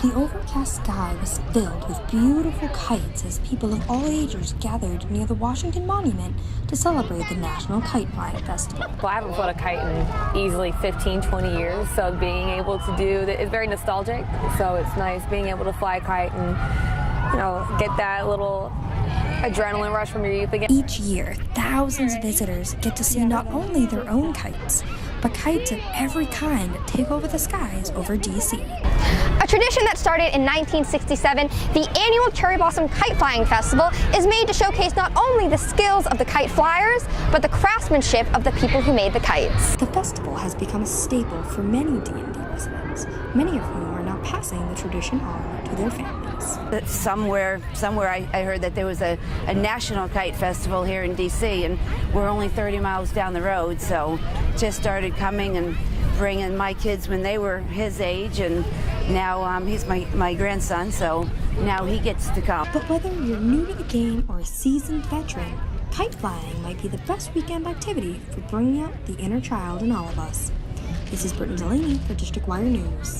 The overcast sky was filled with beautiful kites as people of all ages gathered near the Washington Monument to celebrate the National Kite Flying Festival. Well, I haven't flown a kite in easily 15, 20 years, so being able to do that is very nostalgic. So it's nice being able to fly a kite and, get that little adrenaline rush from your youth again. Each year, thousands of visitors get to see not only their own kites, but kites of every kind take over the skies over D.C. A tradition that started in 1967, the annual Cherry Blossom Kite Flying Festival is made to showcase not only the skills of the kite flyers, but the craftsmanship of the people who made the kites. The festival has become a staple for many D&D residents, many of whom are now passing the tradition on to their families. Somewhere I heard that there was a national kite festival here in D.C., and we're only 30 miles down the road, so just started coming and bringing my kids when they were his age, and now he's my grandson, so now he gets to come. But whether you're new to the game or a seasoned veteran, kite flying might be the best weekend activity for bringing out the inner child in all of us. This is Britton Delaney for District Wire News.